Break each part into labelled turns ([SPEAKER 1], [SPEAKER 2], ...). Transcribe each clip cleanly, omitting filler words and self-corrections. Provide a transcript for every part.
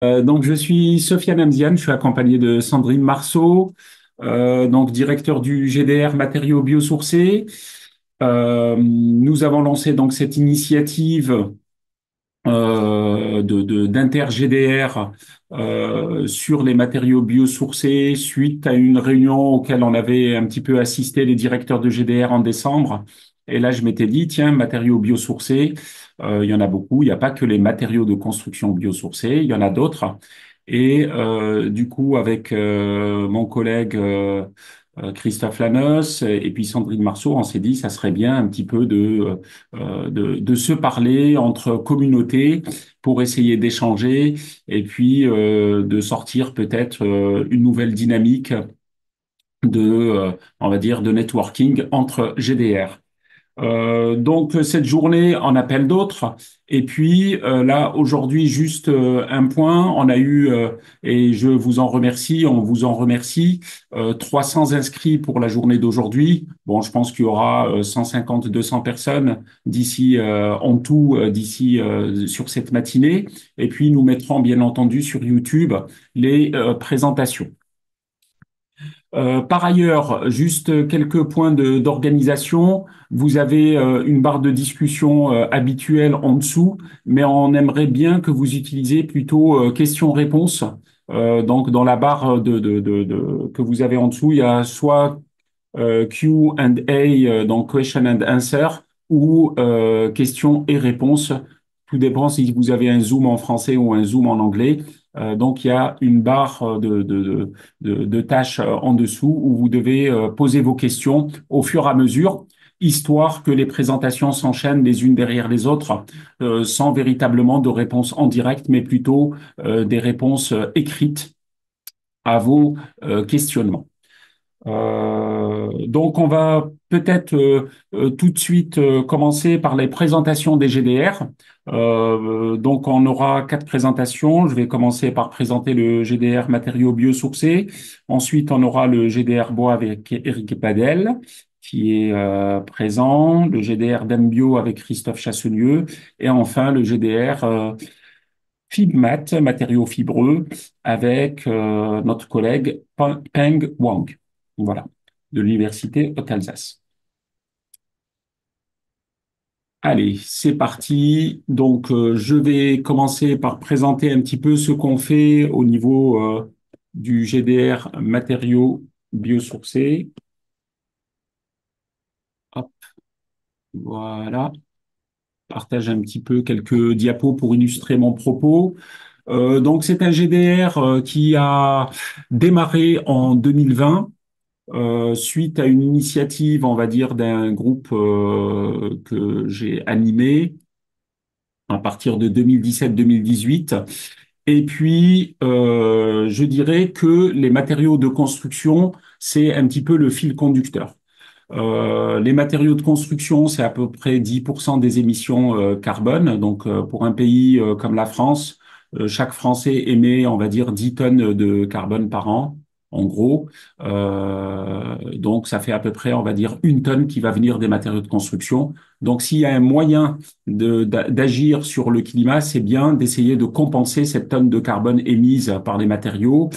[SPEAKER 1] Donc, je suis Sofiane Amziane, je suis accompagné de Sandrine Marceau, donc directeur du GDR Matériaux Biosourcés. Nous avons lancé donc cette initiative d'inter-GDR sur les matériaux biosourcés suite à une réunion auquel on avait un petit peu assisté les directeurs de GDR en décembre. Et là, je m'étais dit, tiens, matériaux biosourcés, il y en a beaucoup. Il n'y a pas que les matériaux de construction biosourcés, il y en a d'autres. Et du coup, avec mon collègue Christophe Lanos et puis Sandrine Marceau, on s'est dit, ça serait bien un petit peu de se parler entre communautés pour essayer d'échanger et puis de sortir peut-être une nouvelle dynamique on va dire, de networking entre GDR. Donc cette journée en appelle d'autres. Et puis là aujourd'hui juste un point, on a eu et je vous en remercie, on vous en remercie, 300 inscrits pour la journée d'aujourd'hui. Bon, je pense qu'il y aura 150-200 personnes d'ici en tout d'ici sur cette matinée. Et puis nous mettrons bien entendu sur YouTube les présentations. Par ailleurs, juste quelques points d'organisation. Vous avez une barre de discussion habituelle en dessous, mais on aimerait bien que vous utilisiez plutôt questions-réponses. Donc, dans la barre que vous avez en dessous, il y a soit Q&A, donc question and answer, ou questions et réponses. Tout dépend si vous avez un Zoom en français ou un Zoom en anglais. Donc, il y a une barre de tâches en dessous où vous devez poser vos questions au fur et à mesure, histoire que les présentations s'enchaînent les unes derrière les autres, sans véritablement de réponses en direct, mais plutôt des réponses écrites à vos questionnements. Donc, on va peut-être tout de suite commencer par les présentations des GDR. Donc, on aura 4 présentations. Je vais commencer par présenter le GDR matériaux biosourcés. Ensuite, on aura le GDR bois avec Eric Badel, qui est présent, le GDR d'Ambio avec Christophe Chasselieu, et enfin le GDR Fibmat, matériaux fibreux, avec notre collègue Peng Wang, voilà, de l'Université Haute-Alsace. Allez, c'est parti. Donc, je vais commencer par présenter un petit peu ce qu'on fait au niveau du GDR matériaux biosourcés. Hop, voilà. Partage un petit peu quelques diapos pour illustrer mon propos. Donc, c'est un GDR qui a démarré en 2020 suite à une initiative, on va dire, d'un groupe que j'ai animé à partir de 2017-2018. Et puis, je dirais que les matériaux de construction, c'est un petit peu le fil conducteur. Les matériaux de construction, c'est à peu près 10% des émissions carbone. Donc, pour un pays comme la France, chaque Français émet, on va dire, 10 tonnes de carbone par an, en gros. Donc, ça fait à peu près, on va dire, 1 tonne qui va venir des matériaux de construction. Donc, s'il y a un moyen d'agir sur le climat, c'est bien d'essayer de compenser cette tonne de carbone émise par les matériaux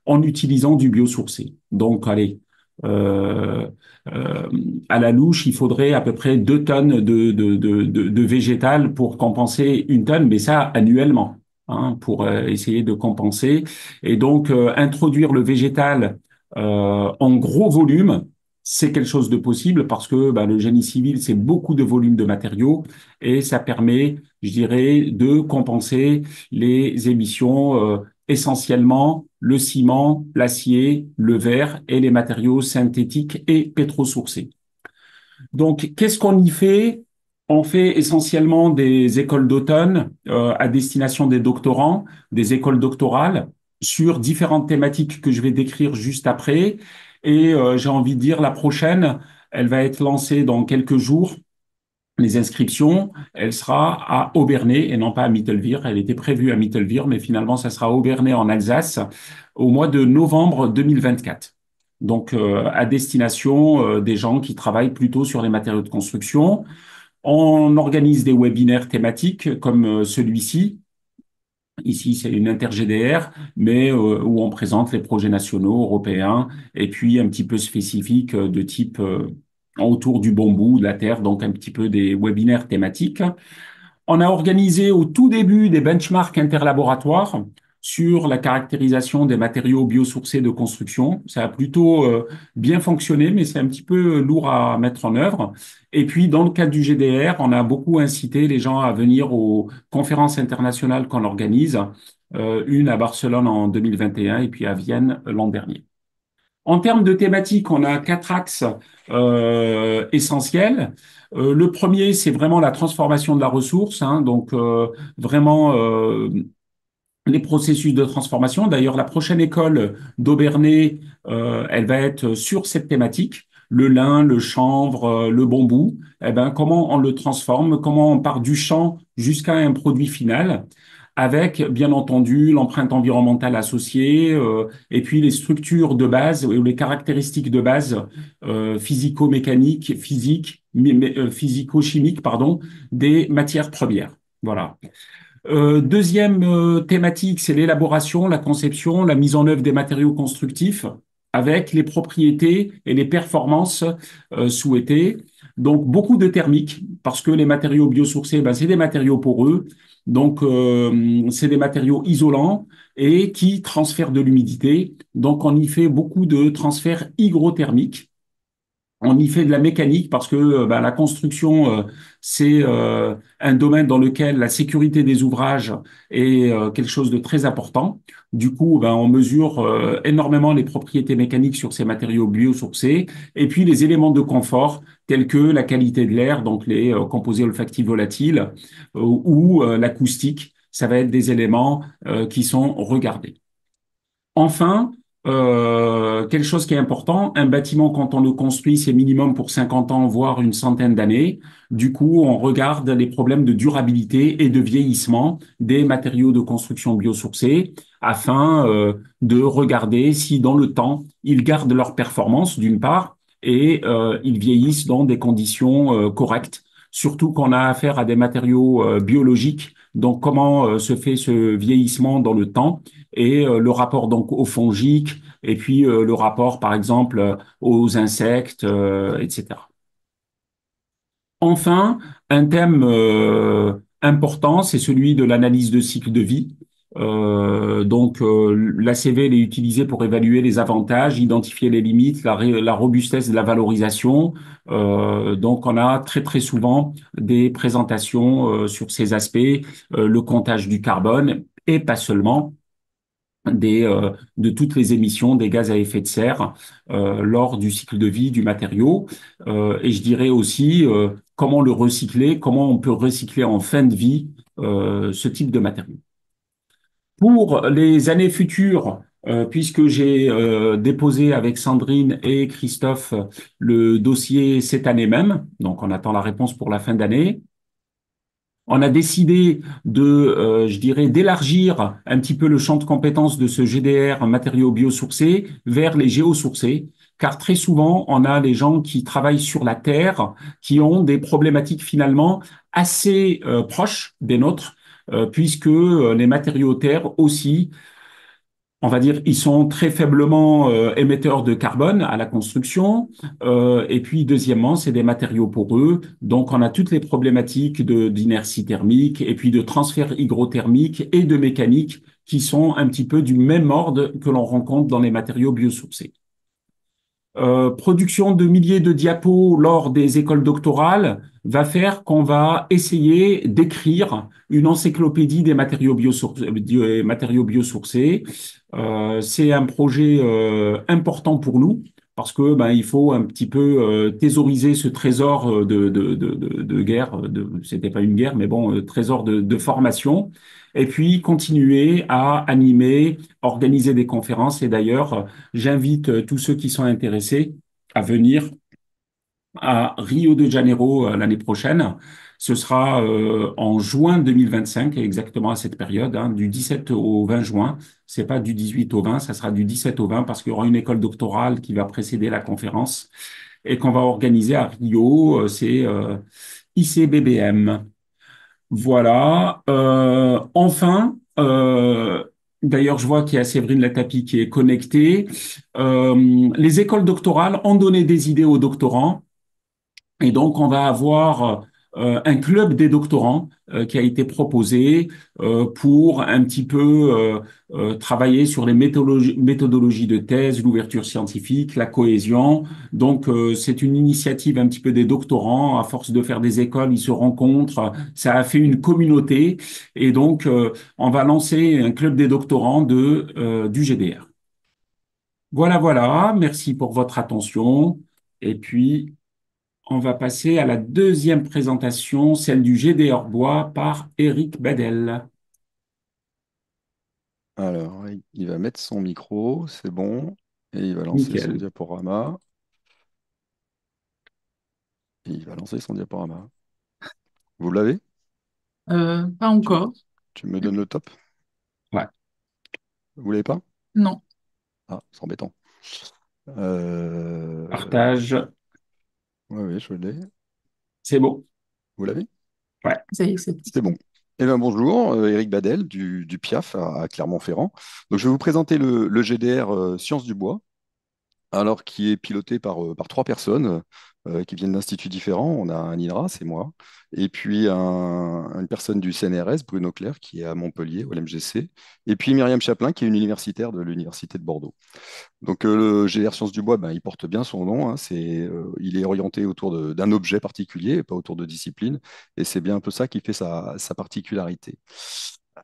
[SPEAKER 1] en utilisant du biosourcé. Donc, allez, euh, euh, à la louche, il faudrait à peu près 2 tonnes de végétal pour compenser 1 tonne, mais ça annuellement, hein, pour essayer de compenser. Et donc, introduire le végétal en gros volume, c'est quelque chose de possible parce que bah, le génie civil, c'est beaucoup de volume de matériaux et ça permet, je dirais, de compenser les émissions essentiellement le ciment, l'acier, le verre et les matériaux synthétiques et pétrosourcés. Donc, qu'est-ce qu'on y fait? On fait essentiellement des écoles d'automne à destination des doctorants, des écoles doctorales sur différentes thématiques que je vais décrire juste après. Et j'ai envie de dire la prochaine, elle va être lancée dans quelques jours. Les inscriptions, elle sera à Obernai et non pas à Mittelwihr. Elle était prévue à Mittelwihr, mais finalement, ça sera à Obernai en Alsace au mois de novembre 2024. Donc, à destination des gens qui travaillent plutôt sur les matériaux de construction. On organise des webinaires thématiques comme celui-ci Ici, c'est une inter-GDR, mais où on présente les projets nationaux, européens, et puis un petit peu spécifiques de type autour du bambou, de la terre, donc un petit peu des webinaires thématiques. On a organisé au tout début des benchmarks interlaboratoires sur la caractérisation des matériaux biosourcés de construction. Ça a plutôt bien fonctionné, mais c'est un petit peu lourd à mettre en œuvre. Et puis, dans le cadre du GDR, on a beaucoup incité les gens à venir aux conférences internationales qu'on organise, une à Barcelone en 2021 et puis à Vienne l'an dernier. En termes de thématiques, on a quatre axes essentiels. Le premier, c'est vraiment la transformation de la ressource, hein, donc vraiment les processus de transformation. D'ailleurs, la prochaine école d'Aubernay, elle va être sur cette thématique. Le lin, le chanvre, le bambou, eh ben, comment on le transforme, comment on part du champ jusqu'à un produit final, avec bien entendu l'empreinte environnementale associée, et puis les structures de base ou les caractéristiques de base physico-mécaniques, physico-chimiques, pardon, des matières premières. Voilà. Deuxième thématique, c'est l'élaboration, la conception, la mise en œuvre des matériaux constructifs avec les propriétés et les performances souhaitées. Donc, beaucoup de thermique, parce que les matériaux biosourcés, ben, c'est des matériaux poreux, donc c'est des matériaux isolants et qui transfèrent de l'humidité. Donc, on y fait beaucoup de transferts hygrothermiques. On y fait de la mécanique parce que ben, la construction, c'est un domaine dans lequel la sécurité des ouvrages est quelque chose de très important. Du coup, ben, on mesure énormément les propriétés mécaniques sur ces matériaux biosourcés et puis les éléments de confort tels que la qualité de l'air, donc les composés olfactifs volatiles ou l'acoustique. Ça va être des éléments qui sont regardés. Enfin, quelque chose qui est important, un bâtiment, quand on le construit, c'est minimum pour 50 ans, voire une centaine d'années. Du coup, on regarde les problèmes de durabilité et de vieillissement des matériaux de construction biosourcés afin de regarder si dans le temps, ils gardent leur performance, d'une part, et ils vieillissent dans des conditions correctes, surtout qu'on a affaire à des matériaux biologiques. Donc, comment se fait ce vieillissement dans le temps? Et le rapport donc aux fongiques et puis le rapport par exemple aux insectes, etc. Enfin, un thème important, c'est celui de l'analyse de cycle de vie. L'ACV, elle est utilisée pour évaluer les avantages, identifier les limites, la robustesse de la valorisation. Donc, on a très très souvent des présentations sur ces aspects, le comptage du carbone et pas seulement de toutes les émissions des gaz à effet de serre lors du cycle de vie du matériau. Et je dirais aussi comment le recycler, comment on peut recycler en fin de vie ce type de matériau. Pour les années futures, puisque j'ai déposé avec Sandrine et Christophe le dossier cette année même, donc on attend la réponse pour la fin d'année. On a décidé de, je dirais, d'élargir un petit peu le champ de compétences de ce GDR matériaux biosourcés vers les géosourcés, car très souvent, on a les gens qui travaillent sur la terre, qui ont des problématiques finalement assez proches des nôtres, puisque les matériaux terres aussi on va dire, ils sont très faiblement émetteurs de carbone à la construction. Et puis, deuxièmement, c'est des matériaux poreux. Donc, on a toutes les problématiques d'inertie thermique et puis de transfert hygrothermique et de mécanique qui sont un petit peu du même ordre que l'on rencontre dans les matériaux biosourcés. Production de milliers de diapos lors des écoles doctorales va faire qu'on va essayer d'écrire une encyclopédie des matériaux biosourcés. C'est un projet important pour nous parce que ben, il faut un petit peu thésauriser ce trésor de guerre. C'était pas une guerre, mais bon, trésor de formation. Et puis continuer à animer, organiser des conférences. Et d'ailleurs, j'invite tous ceux qui sont intéressés à venir à Rio de Janeiro l'année prochaine. Ce sera en juin 2025, exactement à cette période, hein, du 17 au 20 juin. C'est pas du 18 au 20, ça sera du 17 au 20 parce qu'il y aura une école doctorale qui va précéder la conférence et qu'on va organiser à Rio. C'est ICBBM. Voilà. Enfin, euh, d'ailleurs, je vois qu'il y a Séverine Latapie qui est connectée. Les écoles doctorales ont donné des idées aux doctorants. Et donc, on va avoir un club des doctorants qui a été proposé pour un petit peu travailler sur les méthodologies de thèse, l'ouverture scientifique, la cohésion. Donc, c'est une initiative un petit peu des doctorants. À force de faire des écoles, ils se rencontrent. Ça a fait une communauté. Et donc, on va lancer un club des doctorants du GDR. Voilà, voilà. Merci pour votre attention. Et puis, on va passer à la deuxième présentation, celle du GD Bois par Éric Badel.
[SPEAKER 2] Alors, il va mettre son micro, c'est bon, et il va lancer son
[SPEAKER 1] Nickel.
[SPEAKER 2] diaporama. Et il va lancer son diaporama. Vous l'avez?
[SPEAKER 3] Pas
[SPEAKER 2] tu,
[SPEAKER 3] encore.
[SPEAKER 2] tu me donnes le top?
[SPEAKER 1] Ouais.
[SPEAKER 2] Vous l'avez pas?
[SPEAKER 3] Non.
[SPEAKER 2] Ah, c'est embêtant. Euh...
[SPEAKER 1] Partage.
[SPEAKER 2] Oui, oui, je l'ai.
[SPEAKER 1] C'est beau.
[SPEAKER 2] Vous l'avez?
[SPEAKER 1] Ouais.
[SPEAKER 3] Ça y est, c'est
[SPEAKER 2] C'est bon. Eh bien, bonjour, Éric Badel du PIAF à Clermont-Ferrand. Donc, je vais vous présenter le GDR Sciences du Bois, alors qui est piloté par trois personnes qui viennent d'instituts différents. On a un INRA, c'est moi, et puis une personne du CNRS, Bruno Clerc, qui est à Montpellier, au LMGC, et puis Myriam Chaplin, qui est une universitaire de l'Université de Bordeaux. Donc le GR Sciences du Bois, ben, il porte bien son nom, hein, il est orienté autour d'un objet particulier, et pas autour de discipline, et c'est bien un peu ça qui fait sa particularité.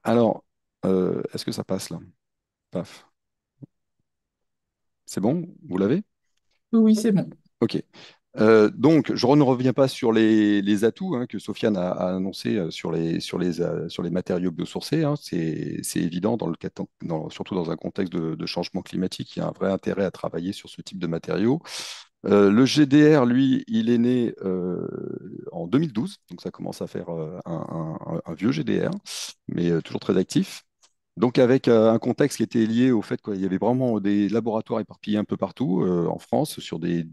[SPEAKER 2] Alors, est-ce que ça passe là? Paf. C'est bon? Vous l'avez?
[SPEAKER 3] Oui, c'est bon.
[SPEAKER 2] Ok. Donc, je ne reviens pas sur les atouts hein, que Sofiane a annoncés sur les matériaux biosourcés. Hein. C'est évident, surtout dans un contexte de changement climatique, il y a un vrai intérêt à travailler sur ce type de matériaux. Le GDR, lui, il est né en 2012, donc ça commence à faire un vieux GDR, mais toujours très actif. Donc avec un contexte qui était lié au fait qu'il y avait vraiment des laboratoires éparpillés un peu partout en France,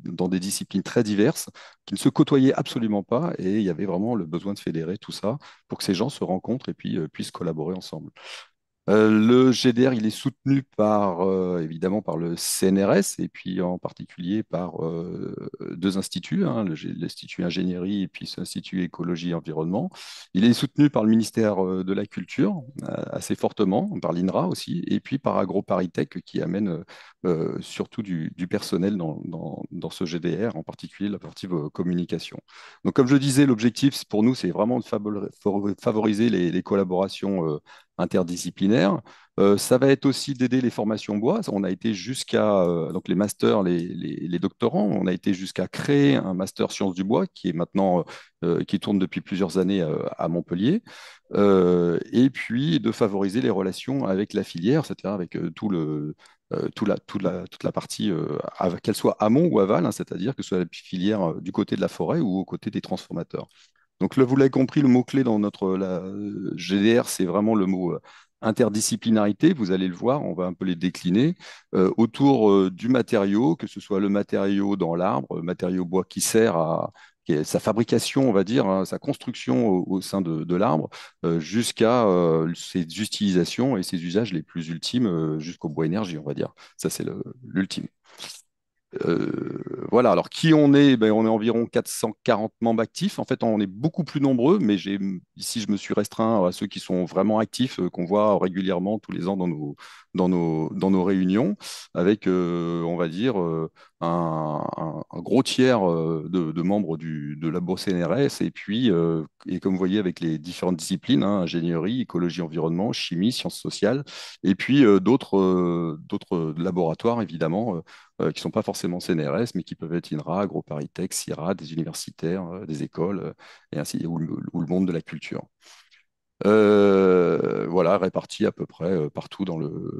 [SPEAKER 2] dans des disciplines très diverses, qui ne se côtoyaient absolument pas, et il y avait vraiment le besoin de fédérer tout ça pour que ces gens se rencontrent et puis puissent collaborer ensemble. Le GDR, il est soutenu évidemment par le CNRS et puis en particulier par deux instituts, hein, l'Institut Ingénierie et puis l'Institut Écologie et Environnement. Il est soutenu par le ministère de la Culture assez fortement, par l'INRA aussi, et puis par AgroParisTech qui amène surtout du personnel dans ce GDR, en particulier la partie communication. Donc comme je disais, l'objectif pour nous, c'est vraiment de favoriser les collaborations interdisciplinaire. Ça va être aussi d'aider les formations bois. On a été jusqu'à, donc les masters, les doctorants, on a été jusqu'à créer un master sciences du bois qui est maintenant, qui tourne depuis plusieurs années à Montpellier. Et puis de favoriser les relations avec la filière, c'est-à-dire avec toute la partie, qu'elle soit amont ou aval, hein, c'est-à-dire que ce soit la filière du côté de la forêt ou au côté des transformateurs. Donc là, vous l'avez compris, le mot-clé dans GDR, c'est vraiment le mot interdisciplinarité. Vous allez le voir, on va un peu les décliner autour du matériau, que ce soit le matériau dans l'arbre, le matériau bois qui est sa fabrication, on va dire, hein, sa construction au sein de l'arbre, jusqu'à ses utilisations et ses usages les plus ultimes, jusqu'au bois énergie, on va dire. Ça, c'est l'ultime. Voilà, alors qui on est? Ben, on est environ 440 membres actifs. En fait, on est beaucoup plus nombreux, mais ici, je me suis restreint à ceux qui sont vraiment actifs, qu'on voit régulièrement tous les ans dans nos réunions, avec, on va dire, un gros tiers de membres de labo CNRS, et comme vous voyez, avec les différentes disciplines, hein, ingénierie, écologie, environnement, chimie, sciences sociales, et puis d'autres laboratoires, évidemment qui ne sont pas forcément CNRS, mais qui peuvent être INRA, AgroParisTech, CIRA, des universitaires, des écoles, et ainsi, ou le monde de la culture. Voilà, répartis à peu près partout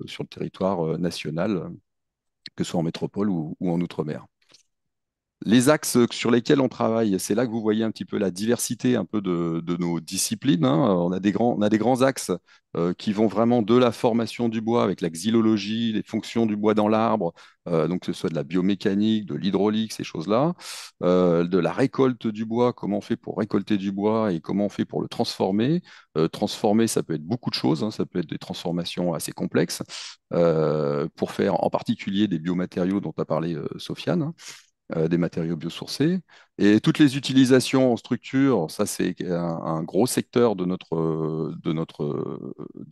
[SPEAKER 2] sur le territoire national, que ce soit en métropole ou en outre-mer. Les axes sur lesquels on travaille, c'est là que vous voyez un petit peu la diversité un peu de nos disciplines, hein. On a des grands axes qui vont vraiment de la formation du bois avec la xylologie, les fonctions du bois dans l'arbre, donc que ce soit de la biomécanique, de l'hydraulique, ces choses-là, de la récolte du bois, comment on fait pour récolter du bois et comment on fait pour le transformer. Transformer, ça peut être beaucoup de choses, hein, ça peut être des transformations assez complexes pour faire en particulier des biomatériaux dont a parlé Sofiane, hein, des matériaux biosourcés. Et toutes les utilisations en structure, ça c'est un gros secteur de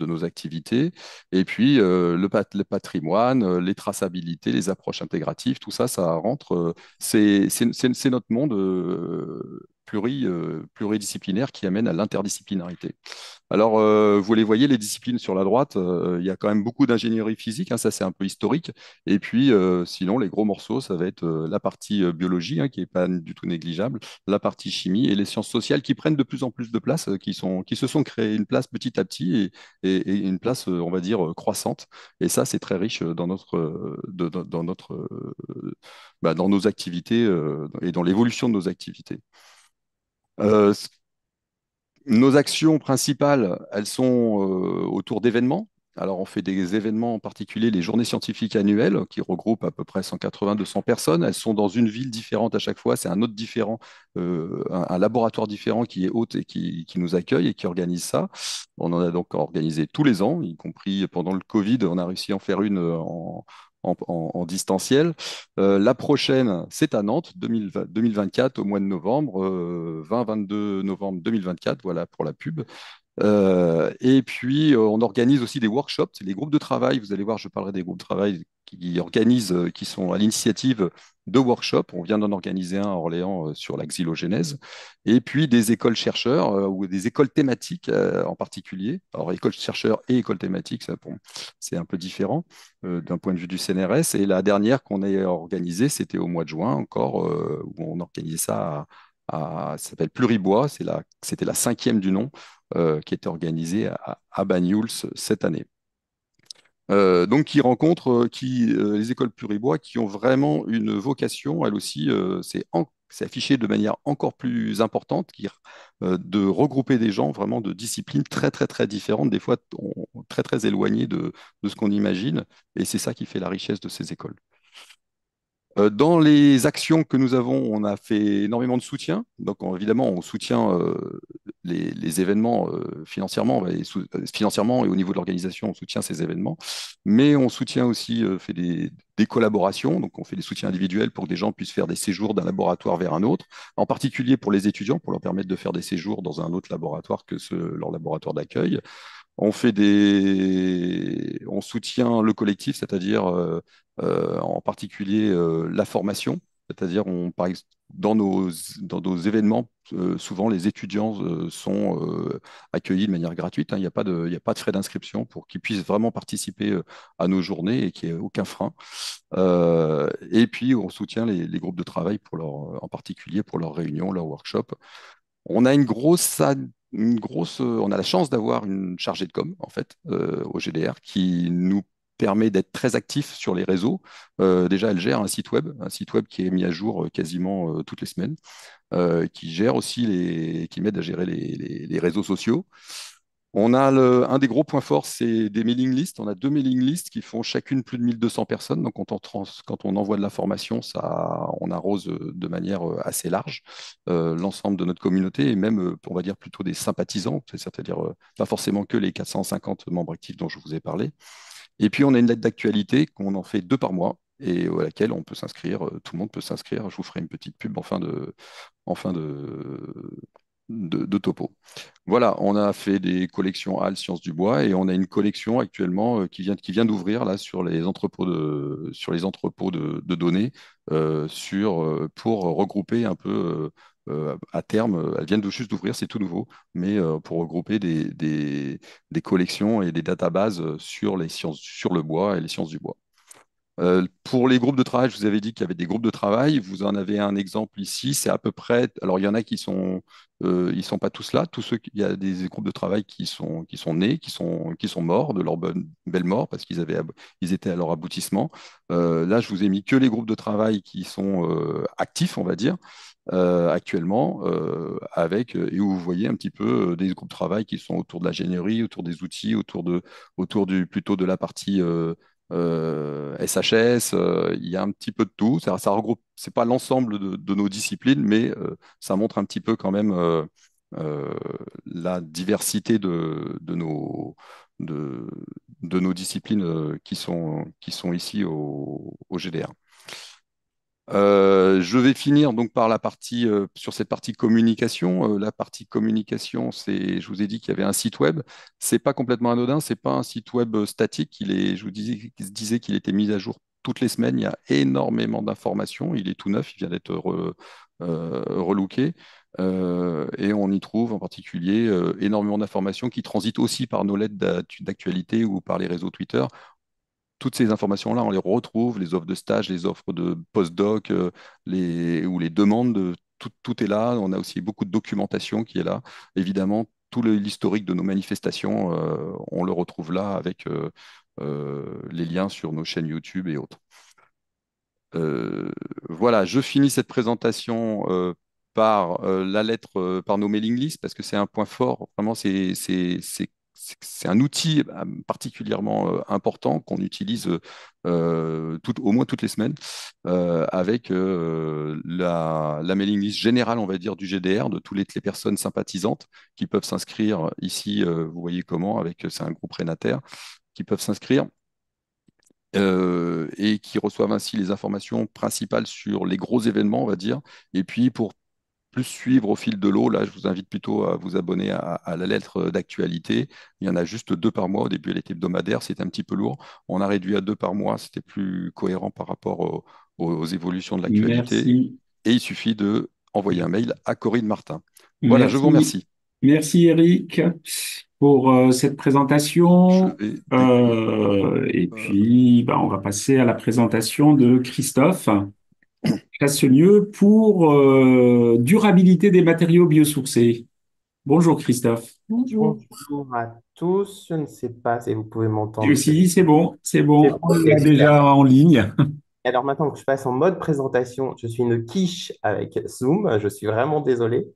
[SPEAKER 2] nos activités. Et puis le patrimoine, les traçabilités, les approches intégratives, tout ça, ça rentre. C'est notre monde pluridisciplinaire qui amène à l'interdisciplinarité. Alors, vous les voyez, les disciplines sur la droite, il y a quand même beaucoup d'ingénierie physique, hein, ça c'est un peu historique. Et puis, sinon, les gros morceaux, ça va être la partie biologie, hein, qui n'est pas du tout négligeable, la partie chimie et les sciences sociales qui prennent de plus en plus de place, qui se sont créées une place petit à petit et une place, on va dire, croissante. Et ça, c'est très riche dans notre, dans nos activités et dans l'évolution de nos activités. Euh, Nos actions principales, elles sont autour d'événements. Alors, on fait des événements en particulier, les journées scientifiques annuelles, qui regroupent à peu près 180-200 personnes. Elles sont dans une ville différente à chaque fois. C'est un hôte différent, un laboratoire différent qui est hôte et qui nous accueille et qui organise ça. On en a donc organisé tous les ans, y compris pendant le Covid. On a réussi à en faire une en distanciel. La prochaine, c'est à Nantes, 2024, au mois de novembre, 20-22 novembre 2024, voilà pour la pub. Et puis, on organise aussi des workshops, c'est des groupes de travail. Vous allez voir, je parlerai des groupes de travail qui organisent, qui sont à l'initiative de workshops. On vient d'en organiser un à Orléans sur la xylogénèse. Et puis, des écoles chercheurs ou des écoles thématiques en particulier. Alors, écoles chercheurs et écoles thématiques, ça, bon, c'est un peu différent d'un point de vue du CNRS. Et la dernière qu'on a organisée, c'était au mois de juin encore, où on organisait ça ça s'appelle Pluribois, c'était la cinquième du nom qui était organisée à Banyuls cette année. Donc, qui rencontre les écoles Pluribois qui ont vraiment une vocation, elles aussi, c'est affiché de manière encore plus importante, de regrouper des gens vraiment de disciplines très, très, très différentes, des fois très, très éloignées de ce qu'on imagine. Et c'est ça qui fait la richesse de ces écoles. Dans les actions que nous avons, on a fait énormément de soutien. Donc, évidemment, on soutient les événements financièrement, financièrement et au niveau de l'organisation, on soutient ces événements. Mais on soutient aussi, fait des collaborations. Donc, on fait des soutiens individuels pour que des gens puissent faire des séjours d'un laboratoire vers un autre, en particulier pour les étudiants, pour leur permettre de faire des séjours dans un autre laboratoire que leur laboratoire d'accueil. On soutient le collectif, c'est-à-dire en particulier la formation, c'est-à-dire dans nos événements, souvent les étudiants sont accueillis de manière gratuite, hein. Il n'y a pas de frais d'inscription pour qu'ils puissent vraiment participer à nos journées et qu'il n'y ait aucun frein. Et puis on soutient les groupes de travail en particulier pour leurs réunions, leurs workshops. On a on a la chance d'avoir une chargée de com, en fait, au GDR, qui nous permet d'être très actifs sur les réseaux. Déjà, elle gère un site web qui est mis à jour quasiment toutes les semaines, qui gère aussi qui m'aide à gérer les réseaux sociaux. Un des gros points forts, c'est des mailing lists. On a deux mailing lists qui font chacune plus de 1200 personnes. Donc, quand on envoie de l'information, on arrose de manière assez large l'ensemble de notre communauté et même, on va dire, plutôt des sympathisants, c'est-à-dire pas forcément que les 450 membres actifs dont je vous ai parlé. Et puis, on a une lettre d'actualité qu'on en fait deux par mois et à laquelle on peut s'inscrire, tout le monde peut s'inscrire. Je vous ferai une petite pub en fin de topo. Voilà, on a fait des collections HAL Sciences du Bois et on a une collection actuellement qui vient d'ouvrir là sur les entrepôts de données pour regrouper un peu à terme. Elles viennent juste d'ouvrir, c'est tout nouveau, mais pour regrouper des collections et des databases sur les sciences, sur le bois et les sciences du bois. Pour les groupes de travail, je vous avais dit qu'il y avait des groupes de travail. Vous en avez un exemple ici. C'est à peu près. Alors, il y en a qui sont, ils sont pas tous là. Tous ceux, il y a des groupes de travail qui sont nés, qui sont morts de leur belle mort parce ils étaient à leur aboutissement. Là, je vous ai mis que les groupes de travail qui sont actifs, on va dire, actuellement, et où vous voyez un petit peu des groupes de travail qui sont autour de l'ingénierie, autour des outils, autour plutôt de la partie SHS. Il y a un petit peu de tout. Ça regroupe, c'est pas l'ensemble de nos disciplines, mais ça montre un petit peu quand même euh, la diversité de, de nos disciplines qui sont ici au GDR. Je vais finir donc par la partie sur cette partie communication. La partie communication, je vous ai dit qu'il y avait un site web. C'est pas complètement anodin, c'est pas un site web statique. Je vous disais qu'il était mis à jour toutes les semaines. Il y a énormément d'informations. Il est tout neuf, il vient d'être relooké. Et on y trouve en particulier énormément d'informations qui transitent aussi par nos lettres d'actualité ou par les réseaux Twitter. Toutes ces informations-là, on les retrouve, les offres de stage, les offres de postdoc, ou les demandes, tout est là. On a aussi beaucoup de documentation qui est là. Évidemment, l'historique de nos manifestations, on le retrouve là avec les liens sur nos chaînes YouTube et autres. Euh, voilà, je finis cette présentation par la lettre, par nos mailing lists, parce que c'est un point fort. Vraiment, c'est un outil particulièrement important qu'on utilise au moins toutes les semaines avec la mailing list générale, on va dire, du GDR, de toutes les personnes sympathisantes qui peuvent s'inscrire ici. Vous voyez comment, c'est un groupe Renater, qui peuvent s'inscrire et qui reçoivent ainsi les informations principales sur les gros événements, on va dire. Et puis, pour plus suivre au fil de l'eau, là, je vous invite plutôt à vous abonner à la lettre d'actualité. Il y en a juste 2 par mois. Au début, elle était hebdomadaire, c'était un petit peu lourd. On a réduit à 2 par mois, c'était plus cohérent par rapport aux évolutions de l'actualité.
[SPEAKER 1] Merci.
[SPEAKER 2] Et il suffit de envoyer un mail à Corinne Martin. Voilà, je vous
[SPEAKER 1] Merci.
[SPEAKER 2] remercie.
[SPEAKER 1] Merci Eric pour cette
[SPEAKER 2] Je
[SPEAKER 1] présentation.
[SPEAKER 2] vais décoller.
[SPEAKER 1] Et
[SPEAKER 2] Euh,
[SPEAKER 1] puis, on va passer à la présentation de Christophe Chassenieux pour durabilité des matériaux biosourcés. Bonjour Christophe.
[SPEAKER 3] Bonjour.
[SPEAKER 4] Bonjour à tous. Je ne sais pas si vous pouvez
[SPEAKER 1] Tu
[SPEAKER 4] m'entendre.
[SPEAKER 1] aussi, c'est bon, c'est
[SPEAKER 4] C'est
[SPEAKER 1] bon.
[SPEAKER 4] bon,
[SPEAKER 1] On
[SPEAKER 4] ok,
[SPEAKER 1] est
[SPEAKER 4] super.
[SPEAKER 1] déjà en ligne.
[SPEAKER 4] Alors maintenant que je passe en mode présentation, je suis une quiche avec Zoom. Je suis vraiment désolé.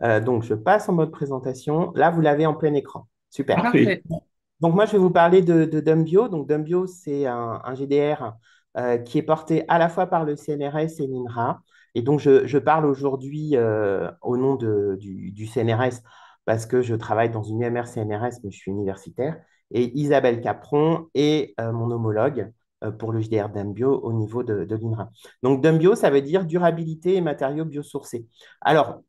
[SPEAKER 4] Donc je passe en mode présentation. Là, vous l'avez en plein écran. Super.
[SPEAKER 1] Parfait.
[SPEAKER 3] Parfait.
[SPEAKER 4] Donc moi, je vais vous parler de Dumbio. Donc Dumbio, c'est un GDR qui est porté à la fois par le CNRS et l'INRA. Et donc je parle aujourd'hui au nom du CNRS parce que je travaille dans une UMR CNRS, mais je suis universitaire. Et Isabelle Capron est mon homologue pour le GDR Dumbio au niveau de l'INRA. Donc Dumbio, ça veut dire durabilité et matériaux biosourcés. Alors,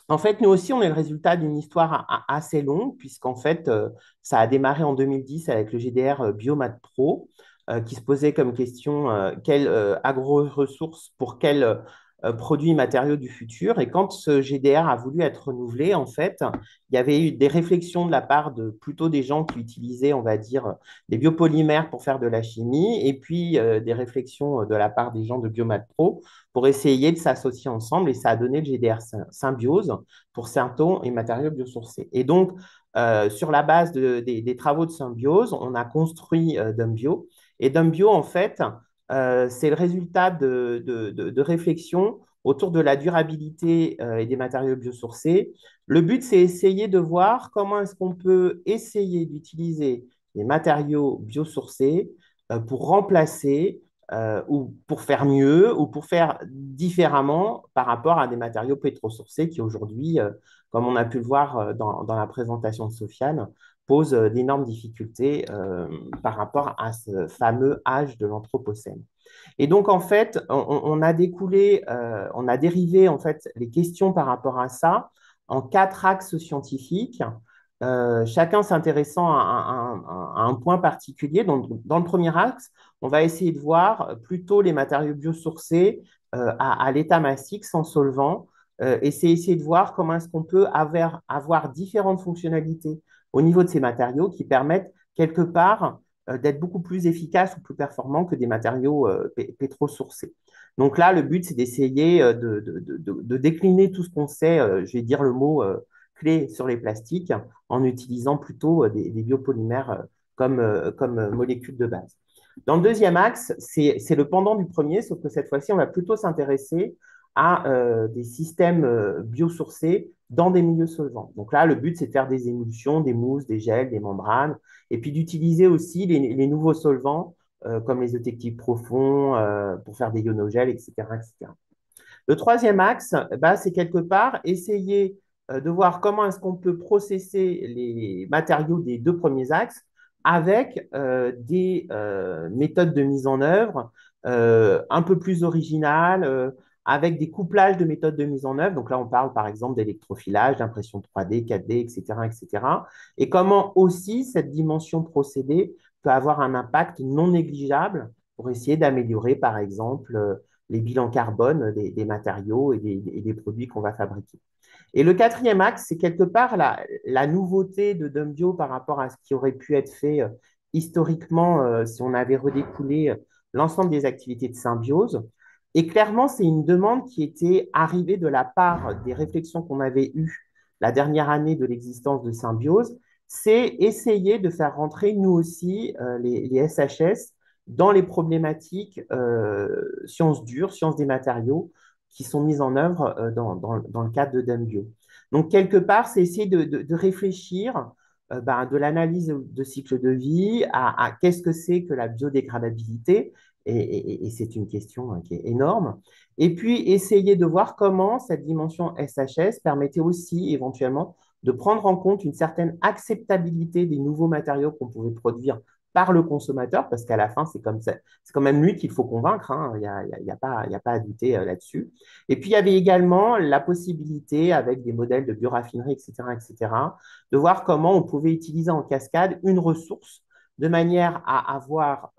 [SPEAKER 4] en fait, nous aussi, on est le résultat d'une histoire assez longue, puisqu'en fait, ça a démarré en 2010 avec le GDR Biomat Pro, qui se posait comme question quelle agro-ressources pour quels produits matériaux du futur. Et quand ce GDR a voulu être renouvelé, en fait, il y avait eu des réflexions de la part de plutôt des gens qui utilisaient, on va dire, des biopolymères pour faire de la chimie, et puis des réflexions de la part des gens de Biomat Pro pour essayer de s'associer ensemble, et ça a donné le GDR Symbiose pour Synthon et matériaux biosourcés. Et donc, sur la base des travaux de Symbiose, on a construit Dumbio. Et Dumbio, en fait, c'est le résultat de réflexions autour de la durabilité et des matériaux biosourcés. Le but, c'est essayer de voir comment est-ce qu'on peut essayer d'utiliser les matériaux biosourcés pour remplacer ou pour faire mieux ou pour faire différemment par rapport à des matériaux pétrosourcés qui aujourd'hui, comme on a pu le voir dans la présentation de Sofiane, posent d'énormes difficultés par rapport à ce fameux âge de l'Anthropocène. Et donc, en fait, on a découlé, on a dérivé en fait les questions par rapport à ça en 4 axes scientifiques, chacun s'intéressant à un point particulier. Donc, dans le premier axe, on va essayer de voir plutôt les matériaux biosourcés à l'état massique, sans solvant, et c'est essayer de voir comment est-ce qu'on peut avoir différentes fonctionnalités au niveau de ces matériaux qui permettent quelque part d'être beaucoup plus efficaces ou plus performants que des matériaux pétro-sourcés. Donc là, le but, c'est d'essayer de décliner tout ce qu'on sait, je vais dire le mot clé sur les plastiques, en utilisant plutôt des biopolymères comme molécules de base. Dans le deuxième axe, c'est le pendant du premier, sauf que cette fois-ci, on va plutôt s'intéresser à des systèmes biosourcés dans des milieux solvants. Donc là, le but, c'est de faire des émulsions, des mousses, des gels, des membranes, et puis d'utiliser aussi les nouveaux solvants comme les eutectiques profonds pour faire des ionogels, etc., etc. Le troisième axe, bah, c'est quelque part essayer de voir comment est-ce qu'on peut processer les matériaux des deux premiers axes avec des méthodes de mise en œuvre un peu plus originales, avec des couplages de méthodes de mise en œuvre. Donc là, on parle par exemple d'électrofilage, d'impression 3D, 4D, etc., etc. Et comment aussi cette dimension procédé peut avoir un impact non négligeable pour essayer d'améliorer, par exemple, les bilans carbone des matériaux et des produits qu'on va fabriquer. Et le quatrième axe, c'est quelque part la nouveauté de Dumbio par rapport à ce qui aurait pu être fait historiquement si on avait redécoulé l'ensemble des activités de symbiose. Et clairement, c'est une demande qui était arrivée de la part des réflexions qu'on avait eues la dernière année de l'existence de symbiose, c'est essayer de faire rentrer nous aussi les SHS dans les problématiques sciences dures, sciences des matériaux, qui sont mises en œuvre dans le cadre de Dumbio. Donc, quelque part, c'est essayer de réfléchir de l'analyse de cycle de vie à qu'est-ce que c'est que la biodégradabilité, et c'est une question qui est énorme, et puis essayer de voir comment cette dimension SHS permettait aussi éventuellement de prendre en compte une certaine acceptabilité des nouveaux matériaux qu'on pouvait produire par le consommateur, parce qu'à la fin, c'est quand même lui qu'il faut convaincre, hein. Il y a pas à douter là-dessus. Et puis, il y avait également la possibilité, avec des modèles de bioraffinerie, etc., de voir comment on pouvait utiliser en cascade une ressource de manière à avoir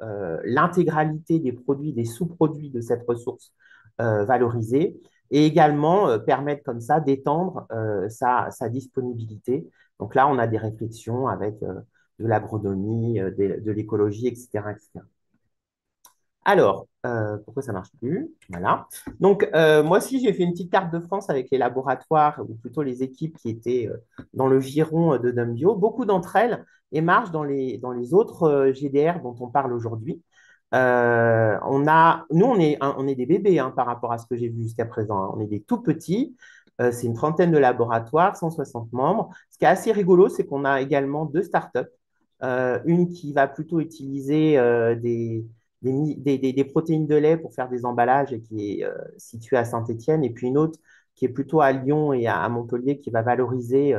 [SPEAKER 4] l'intégralité des produits, des sous-produits de cette ressource valorisée, et également permettre comme ça d'étendre sa disponibilité. Donc là, on a des réflexions avec de l'agronomie, de l'écologie, etc., etc. Alors, pourquoi ça ne marche plus? Voilà. Donc, moi aussi, j'ai fait une petite carte de France avec les laboratoires, ou plutôt les équipes qui étaient dans le giron de Dumbio. Beaucoup d'entre elles émargent dans les autres GDR dont on parle aujourd'hui. Nous, on est des bébés hein, par rapport à ce que j'ai vu jusqu'à présent, hein. On est des tout petits. C'est une trentaine de laboratoires, 160 membres. Ce qui est assez rigolo, c'est qu'on a également deux startups. Une qui va plutôt utiliser des protéines de lait pour faire des emballages et qui est située à Saint-Étienne, et puis une autre qui est plutôt à Lyon et à Montpellier qui va valoriser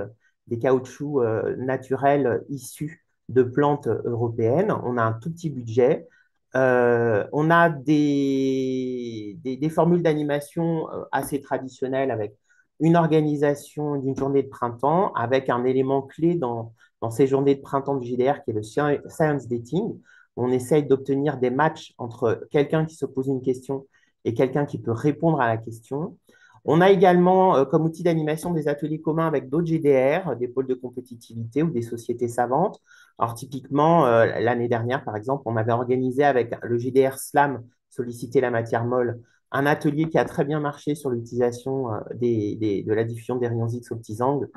[SPEAKER 4] des caoutchoucs naturels issus de plantes européennes. On a un tout petit budget. On a des formules d'animation assez traditionnelles avec une organisation d'une journée de printemps avec un élément clé dans ces journées de printemps du GDR qui est le science dating. On essaye d'obtenir des matchs entre quelqu'un qui se pose une question et quelqu'un qui peut répondre à la question. On a également comme outil d'animation des ateliers communs avec d'autres GDR, des pôles de compétitivité ou des sociétés savantes. Alors typiquement, l'année dernière, par exemple, on avait organisé avec le GDR Slam, solliciter la matière molle, un atelier qui a très bien marché sur l'utilisation de la diffusion des rayons X aux petits angles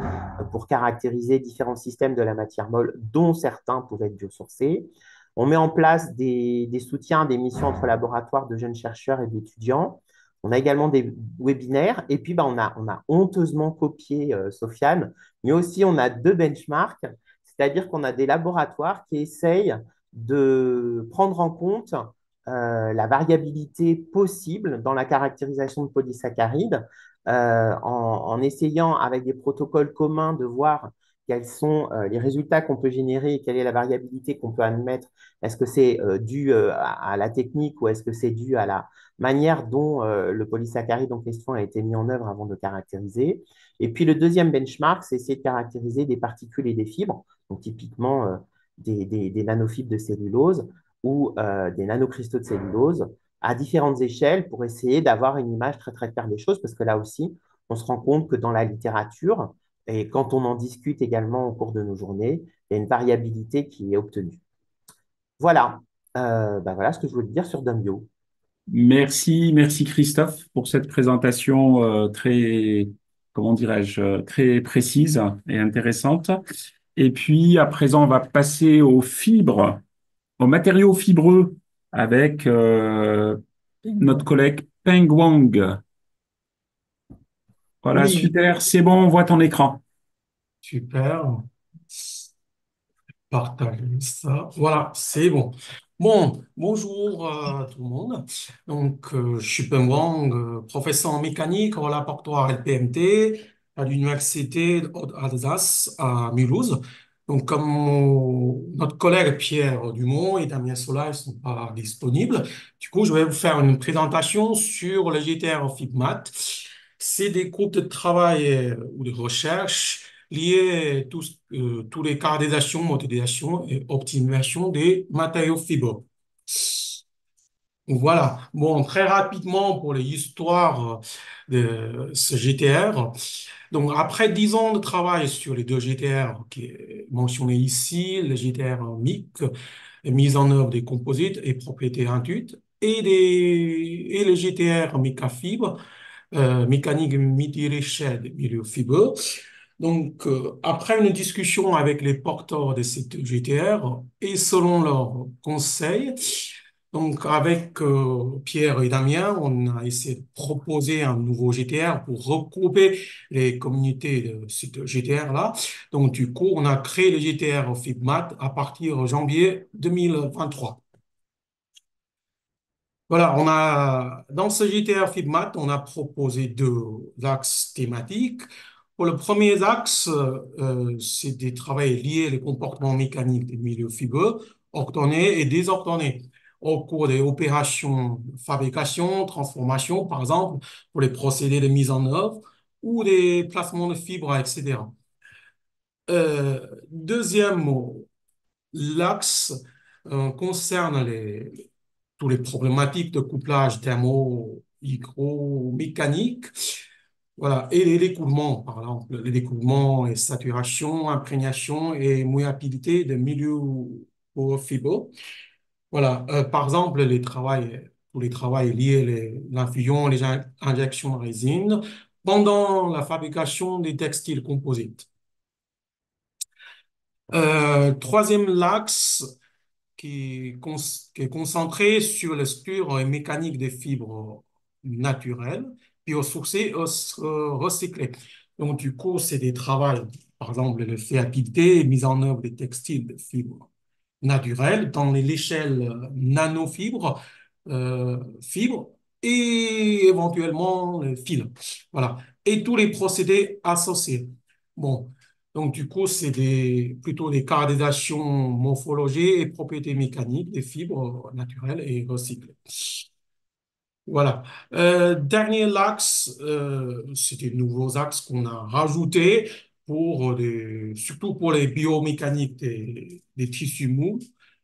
[SPEAKER 4] pour caractériser différents systèmes de la matière molle, dont certains pouvaient être biosourcés. On met en place des soutiens, des missions entre laboratoires de jeunes chercheurs et d'étudiants. On a également des webinaires. Et puis, on a honteusement copié Sofiane, mais aussi on a deux benchmarks, c'est-à-dire qu'on a des laboratoires qui essayent de prendre en compte la variabilité possible dans la caractérisation de polysaccharides, en essayant avec des protocoles communs de voir quels sont les résultats qu'on peut générer et quelle est la variabilité qu'on peut admettre. Est-ce que c'est dû à la technique ou est-ce que c'est dû à la manière dont le polysaccharide en question a été mis en œuvre avant de caractériser. Et puis le deuxième benchmark, c'est essayer de caractériser des particules et des fibres, donc typiquement des nanofibres de cellulose ou des nanocristaux de cellulose à différentes échelles pour essayer d'avoir une image très très claire des choses, parce que là aussi, on se rend compte que dans la littérature, et quand on en discute également au cours de nos journées, il y a une variabilité qui est obtenue. Voilà. Voilà ce que je voulais dire sur Dumbio.
[SPEAKER 1] Merci Christophe pour cette présentation très, comment dirais-je, très précise et intéressante. Et puis à présent, on va passer aux fibres, aux matériaux fibreux avec notre collègue Peng Wang. Voilà,
[SPEAKER 5] Oui,
[SPEAKER 1] super, c'est bon, on voit ton écran.
[SPEAKER 5] super. Partager ça. Voilà, c'est bon. Bon, bonjour à tout le monde. Donc, je suis Ben Wang, professeur en mécanique au laboratoire LPMT à l'Université d'Alsace à Mulhouse. Donc, comme notre collègue Pierre Dumont et Damien Sola ne sont pas disponibles, du coup, je vais vous faire une présentation sur le GTR Fibmat. C'est des groupes de travail ou de recherche liés à tous les caractérisations, modélisation et optimisation des matériaux fibres. Voilà. Bon, très rapidement pour l'histoire de ce GTR. Donc, après 10 ans de travail sur les deux GTR qui est mentionné ici, le GTR MIC, mise en œuvre des composites et propriétés intuites, et le GTR Mica Fibre, mécanique multi-échelle des milieux fibreux. Donc, après une discussion avec les porteurs de cette GTR et selon leurs conseils, donc avec Pierre et Damien, on a essayé de proposer un nouveau GTR pour regrouper les communautés de cette GTR-là. Donc, du coup, on a créé le GTR Fibmat à partir de janvier 2023. Voilà, dans ce GTR Fibmat, on a proposé deux axes thématiques. Pour le premier axe, c'est des travaux liés aux comportements mécaniques des milieux fibreux, ordonnés et désordonnés, au cours des opérations de fabrication, transformation, par exemple, pour les procédés de mise en œuvre ou des placements de fibres, etc. Deuxième mot, l'axe concerne toutes les problématiques de couplage thermo, hygromécanique, voilà, et les découlements, par exemple, les découlements et saturation, imprégnation et mouillabilité de milieux fibreux. Voilà, par exemple, tous les travaux liés à l'infusion, les injections de résine pendant la fabrication des textiles composites. Troisième axe qui est concentré sur la structure et mécanique des fibres naturelles, biosourcées, recyclées. Donc, du coup, c'est des travaux, par exemple, de fiabilité et mise en œuvre des textiles de fibres naturelles dans l'échelle nanofibres, fibres et éventuellement les fils. Voilà. Et tous les procédés associés. Bon. Donc, du coup, c'est plutôt des caractérisations morphologiques et propriétés mécaniques des fibres naturelles et recyclées. Voilà. Dernier axe, c'est des nouveaux axes qu'on a rajoutés surtout pour les biomécaniques des tissus mous,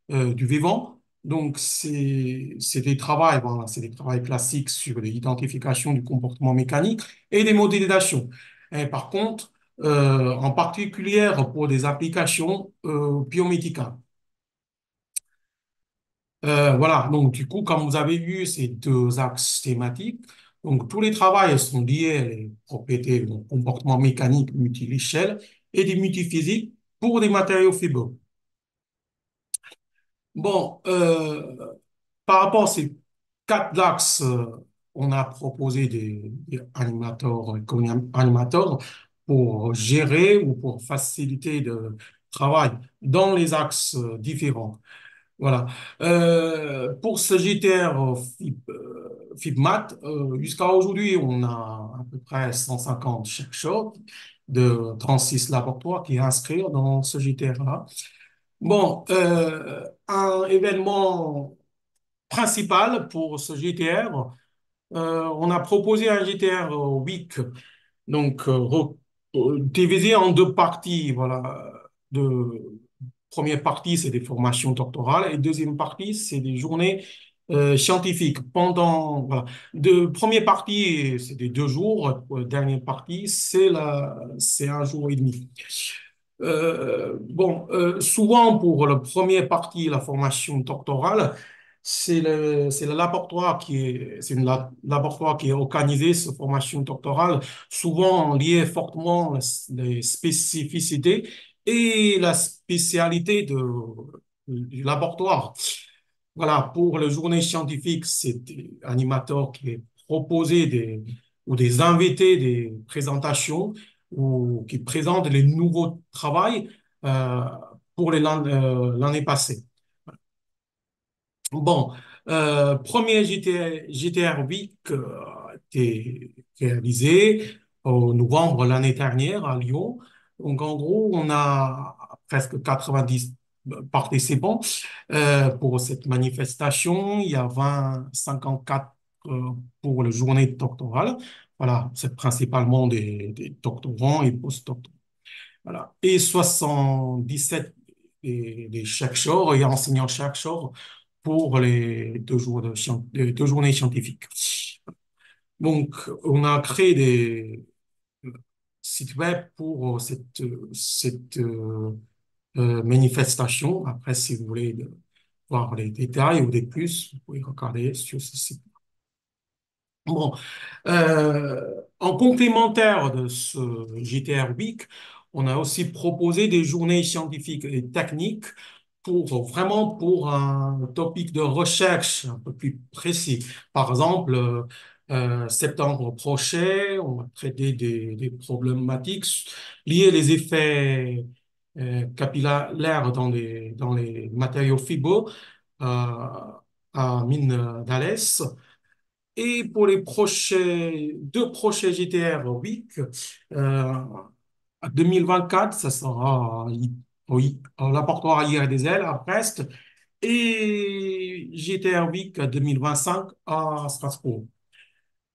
[SPEAKER 5] du vivant. Donc, c'est des travaux, voilà, c'est des travaux classiques sur l'identification du comportement mécanique et des modélisations. Et par contre, en particulier pour des applications biomédicales. Voilà, donc du coup, comme vous avez vu ces deux axes thématiques, donc tous les travaux sont liés aux propriétés, au comportement mécanique multi-échelle et des multiphysiques pour des matériaux fibreux. Bon, par rapport à ces quatre axes, on a proposé des animateurs, animateurs pour gérer ou pour faciliter le travail dans les axes différents. Voilà. Pour ce GTR FibMat, jusqu'à aujourd'hui, on a à peu près 150 chercheurs de 36 laboratoires qui inscrits dans ce GTR-là. Bon, un événement principal pour ce GTR, on a proposé un GTR Week, donc divisé en deux parties. Voilà, de première partie, c'est des formations doctorales et deuxième partie, c'est des journées scientifiques. Voilà. Première partie, c'est des 2 jours. Dernière partie, c'est un jour et demi. Souvent pour la première partie, la formation doctorale, c'est le laboratoire c'est une laboratoire qui est organisé, cette formation doctorale, souvent liée fortement les spécificités et la spécialité du laboratoire. Voilà, pour les journées scientifiques, c'est des animateurs qui est proposé ou des invités des présentations ou qui présentent les nouveaux travaux euh, pour l'année passée. Bon, premier GTR Week a été réalisé en novembre l'année dernière à Lyon. Donc, en gros, on a presque 90 participants pour cette manifestation. Il y a 54 pour la journée doctorale. Voilà, c'est principalement des doctorants et post-doctorants. Voilà. Et 77 des chercheurs et enseignants-chercheurs pour les 2 jours les 2 journées scientifiques. Donc, on a créé des sites web pour cette manifestation. Après, si vous voulez voir les détails ou des plus, vous pouvez regarder sur ce site. Bon, en complémentaire de ce GTR Week, on a aussi proposé des journées scientifiques et techniques pour un topic de recherche un peu plus précis. Par exemple, septembre prochain, on va traiter des problématiques liées aux effets capillaires dans les matériaux fibreux à mine d'Alès. Et pour les 2 prochains GTR Week, euh, 2024, ça sera oui, à l'abattoir IRDZ à Brest et GTR Week 2025 à Strasbourg.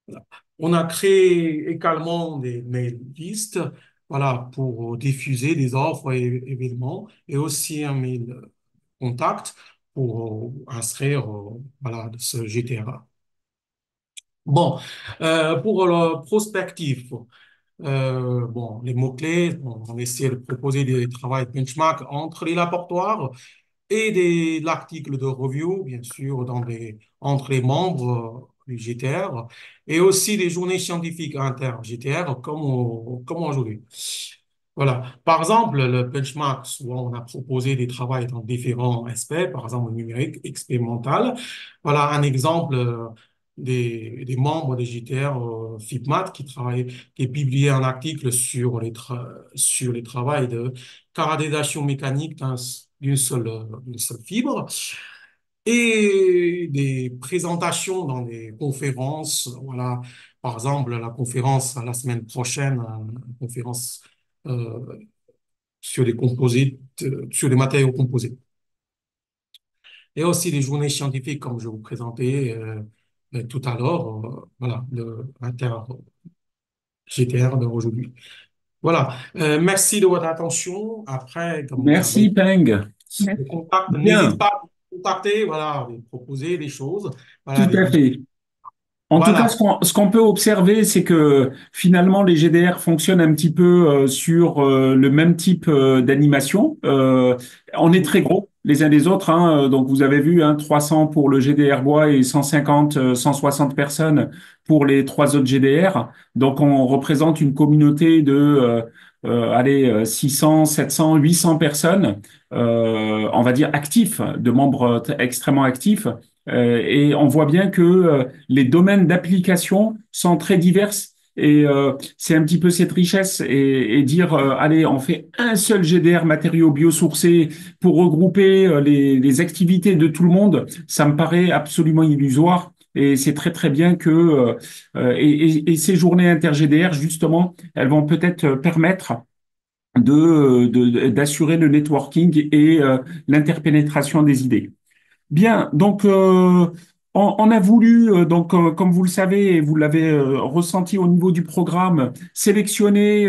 [SPEAKER 5] Voilà. On a créé également des mail listes voilà, pour diffuser des offres et événements et aussi un mail contact pour inscrire voilà, de ce GTR. Bon, pour le prospectif, bon, les mots-clés, on essaie de proposer des travaux de benchmark entre les laboratoires et l'article de review, bien sûr, entre les membres du GTR, et aussi des journées scientifiques inter-GTR comme aujourd'hui. Voilà. Par exemple, le benchmark, souvent on a proposé des travaux dans différents aspects, par exemple numérique, expérimental. Voilà un exemple des membres des GTR FIPMAT qui a publié un article sur les travaux de caractérisation mécanique d'une seule fibre et des présentations dans des conférences. Voilà, par exemple, la conférence la semaine prochaine, une conférence euh, sur les composites, sur les matériaux composés. Et aussi des journées scientifiques, comme je vous présentais tout à l'heure, voilà, le GTR d'aujourd'hui. Voilà. Merci de votre attention. Après, comme vous
[SPEAKER 1] Merci,
[SPEAKER 5] avez
[SPEAKER 1] Peng.
[SPEAKER 5] le contact, n'hésitez
[SPEAKER 1] Bien,
[SPEAKER 5] pas à me contacter, voilà, et proposer des choses, voilà,
[SPEAKER 1] tout
[SPEAKER 5] des
[SPEAKER 1] à
[SPEAKER 5] questions.
[SPEAKER 1] fait. En tout cas,
[SPEAKER 5] Voilà.
[SPEAKER 1] ce qu'on peut observer, c'est que finalement, les GDR fonctionnent un petit peu sur le même type d'animation. On est très gros les uns des autres, hein. Donc, vous avez vu, hein, 300 pour le GDR bois et 150, 160 personnes pour les 3 autres GDR. Donc, on représente une communauté de, allez, 600, 700, 800 personnes, on va dire actifs, de membres extrêmement actifs. Et on voit bien que les domaines d'application sont très divers et c'est un petit peu cette richesse et dire allez, on fait un seul GDR matériaux biosourcés pour regrouper les activités de tout le monde, ça me paraît absolument illusoire. Et c'est très très bien que et ces journées inter-GDR justement, elles vont peut-être permettre d'assurer le networking et l'interpénétration des idées. Bien, donc on a voulu, donc comme vous le savez et vous l'avez ressenti au niveau du programme, sélectionner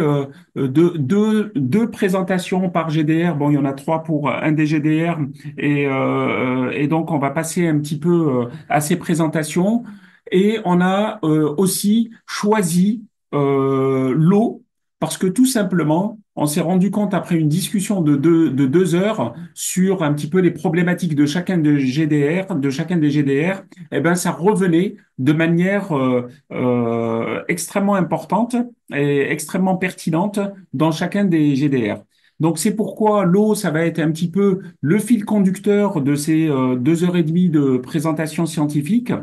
[SPEAKER 1] deux présentations par GDR. Bon, il y en a 3 pour un des GDR et donc on va passer un petit peu à ces présentations. Et on a aussi choisi l'eau Parce que tout simplement, on s'est rendu compte après une discussion de 2 heures sur un petit peu les problématiques de chacun des GDR, eh ben, ça revenait de manière extrêmement importante et extrêmement pertinente dans chacun des GDR. Donc c'est pourquoi l'eau, ça va être un petit peu le fil conducteur de ces 2 heures et demie de présentation scientifique.